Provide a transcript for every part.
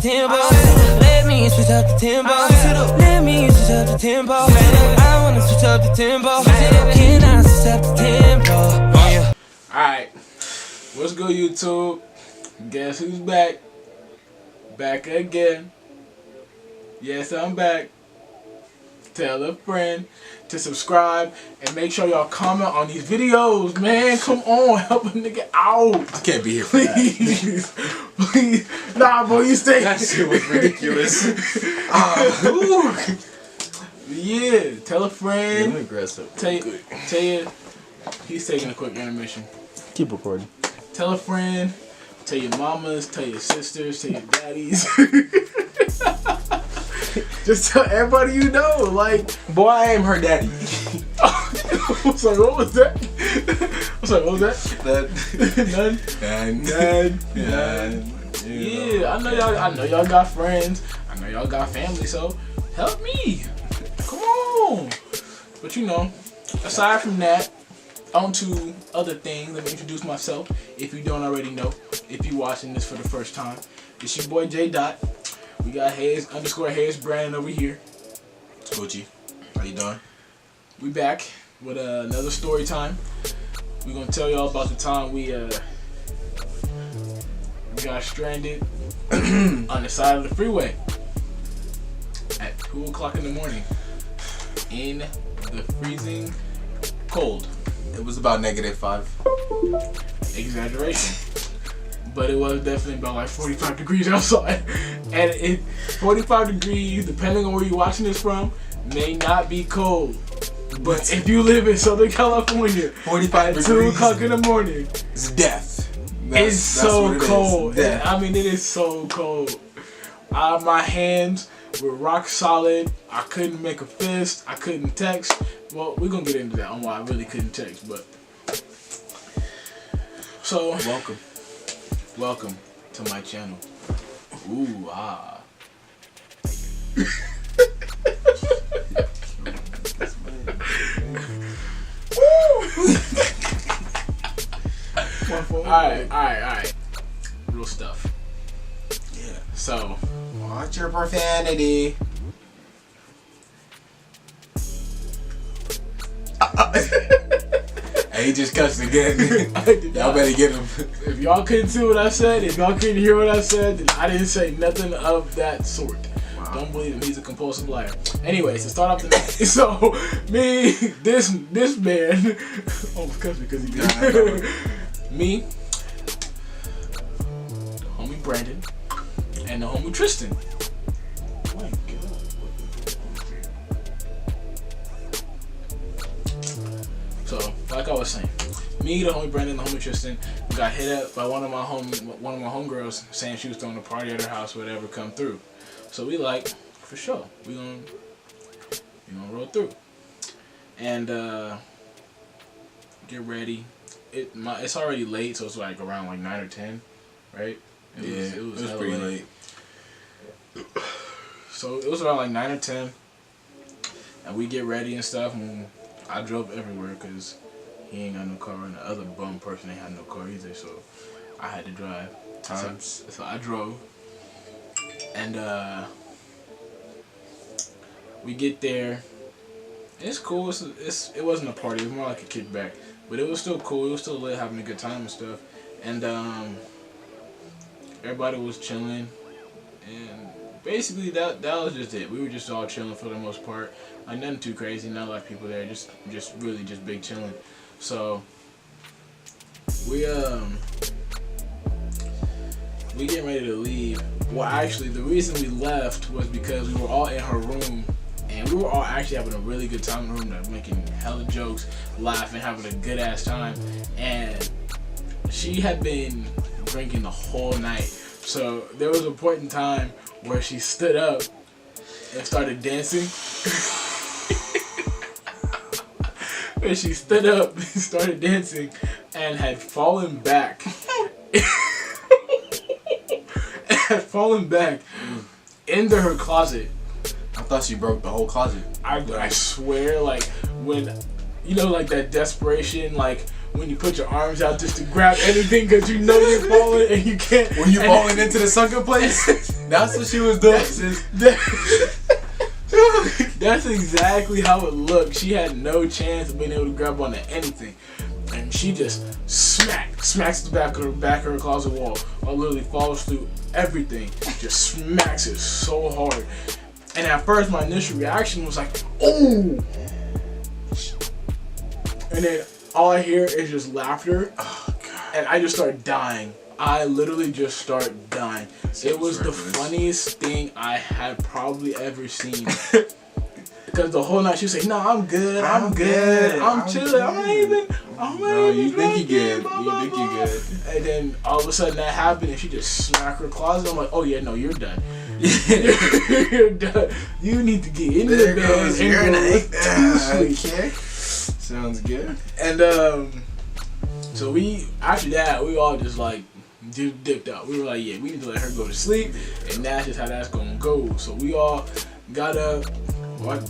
tempo. Let me switch up the tempo. Let me switch up the tempo. I wanna switch up the tempo. Can I switch up the tempo? Alright, what's good, YouTube? Guess who's back? Back again. Yes, I'm back. Tell a friend to subscribe and make sure y'all comment on these videos, man. Come on, help a nigga out. I can't be here for please. Please. Nah, boy, you stay. That shit was ridiculous. Yeah, tell a friend. Yeah, aggressive. Tell you, he's taking a quick intermission. Keep recording. Tell a friend. Tell your mamas. Tell your sisters. Tell your daddies. Just tell everybody you know. Like, boy, I am her daddy. I was like, what was that? What was that? None. Yeah, I know y'all got friends. I know y'all got family. So help me. Come on. But you know, aside from that, on to other things. Let me introduce myself. If you don't already know, if you're watching this for the first time, it's your boy Jayy Dot. We got Hayes Brandon over here. Gucci, how you doing? We back with another story time. We're gonna tell y'all about the time we got stranded on the side of the freeway at 2 o'clock in the morning in the freezing cold. It was about -5. Exaggeration. But it was definitely about like 45 degrees outside. And 45 degrees, depending on where you're watching this from, may not be cold. But if you live in Southern California, 45 at degrees 2 o'clock in the morning, it's death. It's so cold. Death. I mean, it is so cold. My hands were rock solid. I couldn't make a fist. I couldn't text. Well, we're going to get into that on why I really couldn't text. But so, welcome to my channel. Ooh, ah. Alright. Real stuff. Yeah. So, watch your profanity. Hey, he just cussed again. Y'all better get him. If y'all couldn't see what I said, if y'all couldn't hear what I said, then I didn't say nothing of that sort. Wow. Don't believe him, he's a compulsive liar. Anyways, to start off the night, so me, this man, almost cussed me because he did. Me, the homie Brandon, and the homie Tristan. Oh my God. So, like I was saying, me, the homie Brandon, the homie Tristan, got hit up by one of my homegirls saying she was throwing a party at her house, whatever, come through. So we like, for sure, we gonna roll through, and get ready. It's already late, so it's like around like 9 or 10, right? It was pretty late. So it was around like 9 or 10, and we get ready and stuff. And I drove everywhere because he ain't got no car, and the other bum person ain't had no car either, so I had to drive. So I drove, and we get there. It's cool. It wasn't a party. It was more like a kickback, but it was still cool. It was still lit, having a good time and stuff. And everybody was chilling, and basically that was just it. We were just all chilling for the most part. Like nothing too crazy. Not a lot of people there. Just really just big chilling. So we getting ready to leave. Well, actually, the reason we left was because we were all in her room, and we were all actually having a really good time in the room, making hella jokes, laughing, having a good ass time. And she had been drinking the whole night, so there was a point in time where she stood up and started dancing. And she stood up and started dancing and had fallen back. Into her closet. I thought she broke the whole closet. I swear, like, when, you know, like that desperation, like when you put your arms out just to grab anything because you know you're falling and you can't. When you're falling into the sunken place? That's what she was doing. That's exactly how it looked. She had no chance of being able to grab onto anything. And she just smacks the back of her closet wall. Or literally falls through everything. Just smacks it so hard. And at first my initial reaction was like, oh! And then all I hear is just laughter. Oh, God. And I just start dying. I literally just start dying. It was the funniest thing I had probably ever seen. Because the whole night she was like, "No, I'm good. I'm good. I'm chilling. I'm not even. You think you good? You think you good?" And then all of a sudden that happened, and she just smacked her closet. I'm like, "Oh yeah, no, you're done. You're done. You need to get in the bed and go to sleep." Okay. Sounds good. And so we after that we all just like dipped out. We were like, yeah, we need to let her go to sleep, and that's just how that's gonna go. So we all got up.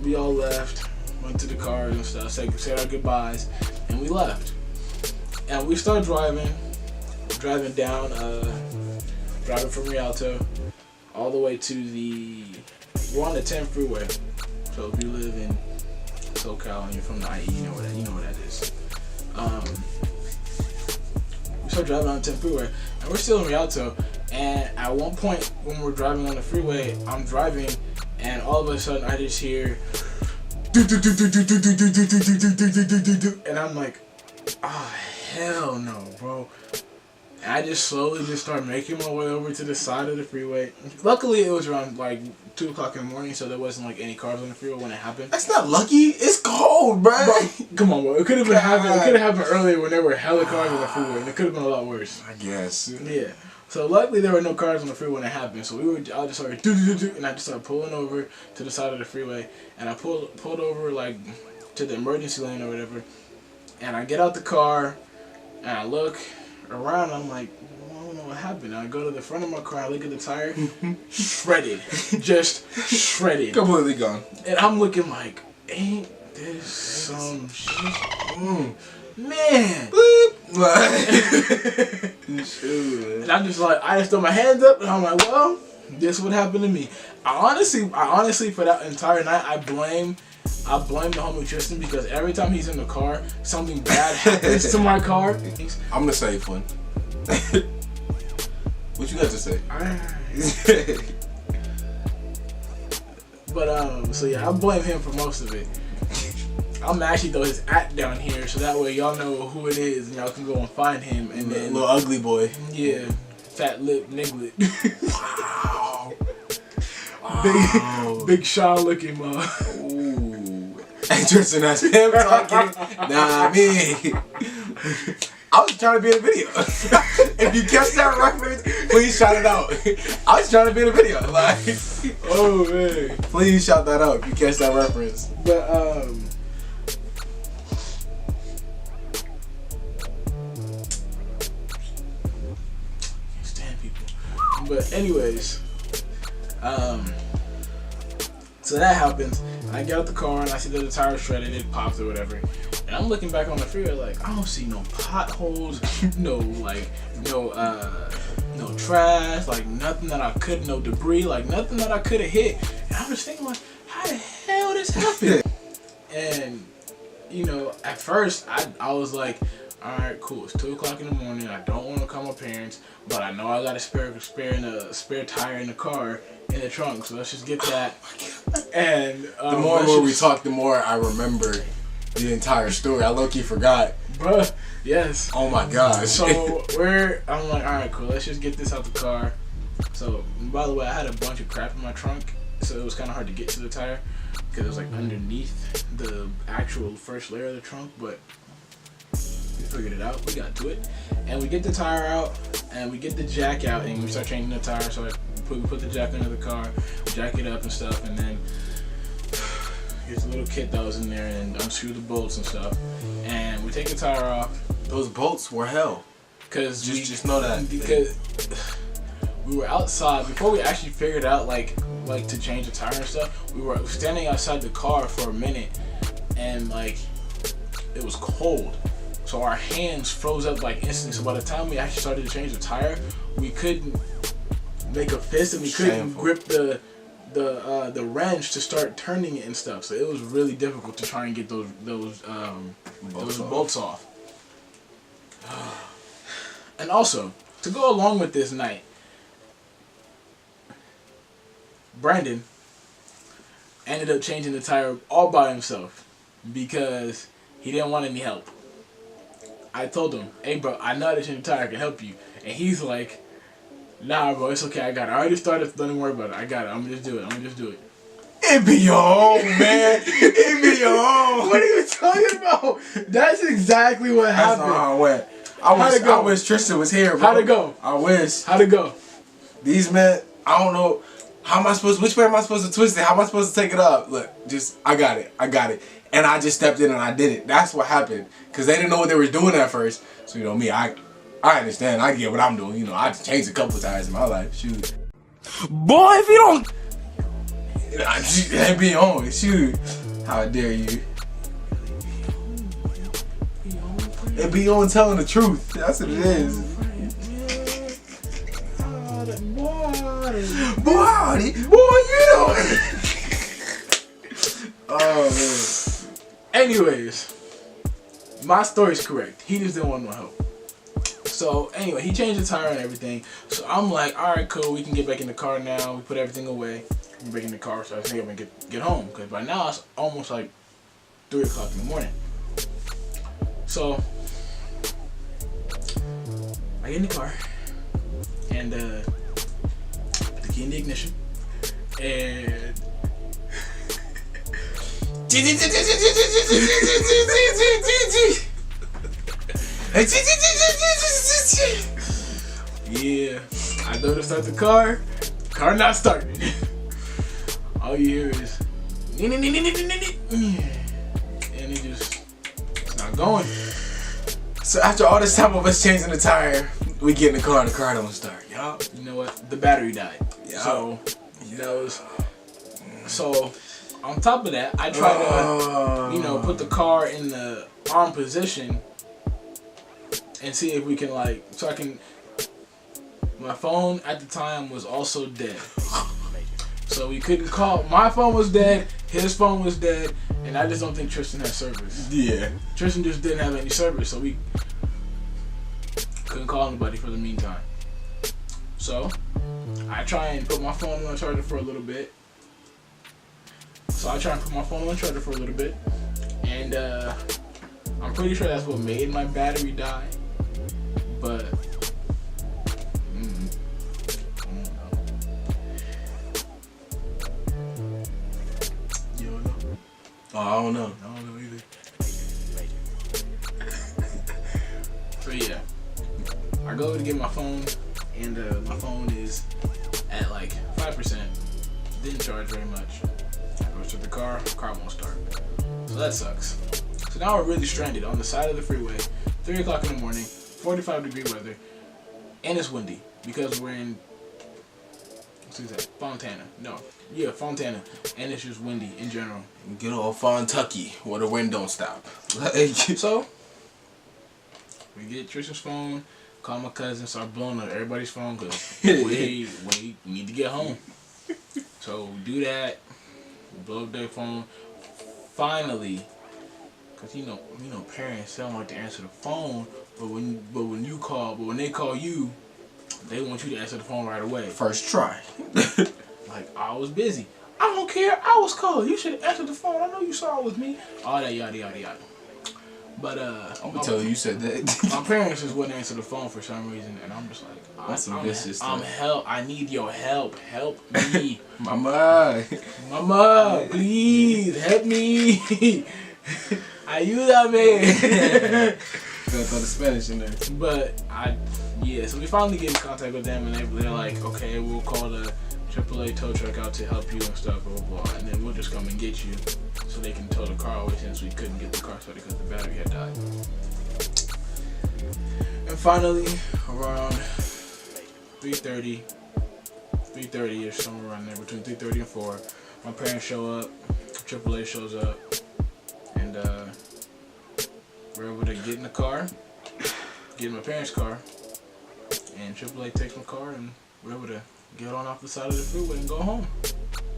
We all left, went to the cars and stuff, said our goodbyes, and we left. And we started driving down, driving from Rialto all the way to we're on the 10 freeway. So if you live in SoCal and you're from the IE, you know what that is. We started driving on the 10 freeway, and we're still in Rialto. And at one point when we're driving on the freeway, I'm driving. And all of a sudden, I just hear, and I'm like, oh, hell no, bro. And I just slowly just start making my way over to the side of the freeway. Luckily, it was around like 2 o'clock in the morning, so there wasn't like any cars on the freeway when it happened. That's not lucky. It's cold, bro. Come on, bro. It could have been happening. It could have happened earlier when there were hella cars on the freeway, and it could have been a lot worse. I guess. Yeah. So luckily there were no cars on the freeway when it happened. So I just started and I just started pulling over to the side of the freeway, and I pulled over like to the emergency lane or whatever. And I get out the car and I look around. And I'm like, I don't know what happened. And I go to the front of my car. I look at the tire, shredded, just shredded, Completely gone. And I'm looking like, ain't this some shit? Man. And I'm just like, I just throw my hands up and I'm like, well, this would happen to me. I honestly for that entire night I blame the homie Tristan, because every time he's in the car, something bad happens to my car. I'm the safe one. What you got to say? But so yeah, I blame him for most of it. I'm actually throw his @ down here so that way y'all know who it is and y'all can go and find him. And then little ugly boy. Yeah, fat lip niglet. Wow. Big Sean looking mug. Ooh. Interesting as him talking. Nah, me. I was trying to be in a video. If you catch that reference, please shout it out. I was trying to be in a video. Like, oh man. Please shout that out if you catch that reference. But But anyways, so that happens. I get out the car and I see that the tire shredded, it popped or whatever. And I'm looking back on the freeway like, I don't see no potholes, no trash, like nothing that I could, no debris, like nothing that I could have hit. And I'm just thinking like, how the hell this happened? And you know, at first I was like, alright, cool, it's 2 o'clock in the morning, I don't want to call my parents, but I know I got a spare tire in the car, in the trunk, so let's just get that. And the more we talk, the more I remember the entire story. I low-key forgot. Bruh, yes. Oh my gosh. So I'm like, alright, cool, let's just get this out the car. So, by the way, I had a bunch of crap in my trunk, so it was kind of hard to get to the tire, because it was like underneath the actual first layer of the trunk, but we figured it out, we got to it, and we get the tire out, and we get the jack out, and we start changing the tire, so we put the jack under the car, jack it up and stuff, and then here's a little kit that was in there, and unscrew the bolts and stuff, and we take the tire off. Those bolts were hell. Cause just know that. Because we were outside, before we actually figured out like to change the tire and stuff, we were standing outside the car for a minute, and like it was cold. So our hands froze up like instantly. So by the time we actually started to change the tire, we couldn't make a fist, and we couldn't Shameful. grip the wrench to start turning it and stuff. So it was really difficult to try and get those bolts off. And also, to go along with this night, Brandon ended up changing the tire all by himself because he didn't want any help. I told him, hey bro, I know how to change the tire, I can help you. And he's like, nah bro, it's okay, I got it. I already started, don't even worry about it. I got it, I'm gonna just do it. It be your home, man. It be your home. What are you talking about? That's exactly what That's happened. not how it went. I wish Tristan was here, bro. How'd it go? I wish. How'd it go? These men, I don't know. Which way am I supposed to twist it? How am I supposed to take it up? Look, I got it. And I just stepped in and I did it. That's what happened. Because they didn't know what they were doing at first. So, me, I understand. I get what I'm doing. I changed a couple times in my life. Shoot. Boy, if you don't. It be on. Shoot. How dare you? It be on telling the truth. That's what it is. Boy, you know. Oh, man. Anyways, my story's correct. He just didn't want no help. So anyway, he changed the tire and everything. So I'm like, all right, cool. We can get back in the car now. We put everything away. We're back in the car, so I think I'm gonna get home because by now it's almost like 3 o'clock in the morning. So I get in the car and put the key in the ignition and. Yeah, I go to start the car not starting. All you hear is and it's not going. So after all this time of us changing the tire, we get in the car and the car don't start. Yup. You know what? The battery died. Yep. So that was so. On top of that, I try to put the car in the arm position and see if we can my phone at the time was also dead. So we couldn't call. My phone was dead, his phone was dead, and I just don't think Tristan had service. Yeah. Tristan just didn't have any service, so we couldn't call anybody for the meantime. So I try and put my phone on the charger for a little bit. And I'm pretty sure that's what made my battery die. But you don't know? Oh, I don't know. I don't know either. So yeah, I go to get my phone, and my phone is at like 5%. Didn't charge very much. I go to the car won't start. So that sucks. So now we're really stranded on the side of the freeway, 3 o'clock in the morning, 45-degree weather, and it's windy because we're in, Fontana. Fontana. And it's just windy in general. Good old Fontucky, where the wind don't stop. So, we get Tristan's phone, call my cousin, start blowing up everybody's phone because we need to get home. So, we do that, we blow up their phone. Finally, because parents don't like to answer the phone, but when they call you, they want you to answer the phone right away. First try. Like, I was busy. I don't care. I was calling. You should have answered the phone. I know you saw it was me. All that yada yada yada. But I'm gonna tell you said that. my parents just wouldn't answer the phone for some reason, and I'm just like, That's some vicious stuff. help. I need your help. Help me, Mama, please help me. Ayúdame. gotta throw the Spanish in there. But so we finally get in contact with them, and they're like, okay, we'll call the AAA tow truck out to help you and stuff, blah, blah, blah, and then we'll just come and get you so they can tow the car away since we couldn't get the car started because the battery had died. And finally, around 3:30-ish, somewhere around there, between 3:30 and 4, my parents show up, AAA shows up, and we're able to get in the car, get in my parents' car, and AAA takes my car, and we're able to get on off the side of the freeway and go home.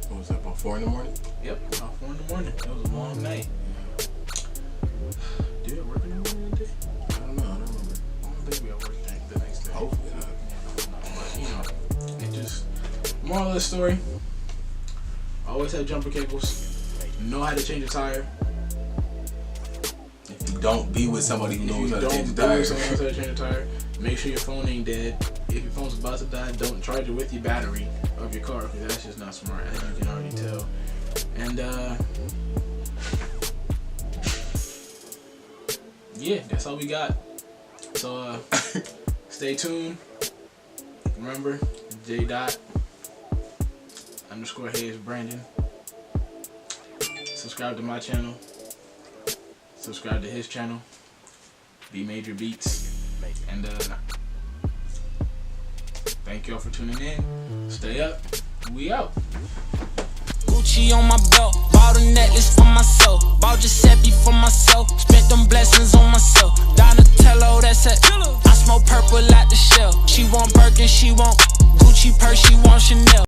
What was that, about 4 in the morning? Yep, about 4 in the morning. It was a long night. Did it work in the morning today? I don't know. I don't remember. I don't think we got work the next day. Hopefully not. But you know, it just, moral of the story, always have jumper cables. Know how to change a tire. If you don't be with somebody who knows how to change a Don't be tire. with someone who knows how to change a tire. Make sure your phone ain't dead. If your phone's about to die, don't charge it with your battery of your car, because that's just not smart, as you can already tell. And yeah, that's all we got. So stay tuned. Remember, Jayy_Hayes Brandon. Subscribe to my channel. Subscribe to his channel, B Major Beats. And thank y'all for tuning in. Stay up. We out. Gucci on my belt, bought a necklace for myself, bought Giuseppe for myself, spent them blessings on myself. Donatello, that's it. I smoke purple out the shell. She want Birkin, she want Gucci purse, she want Chanel.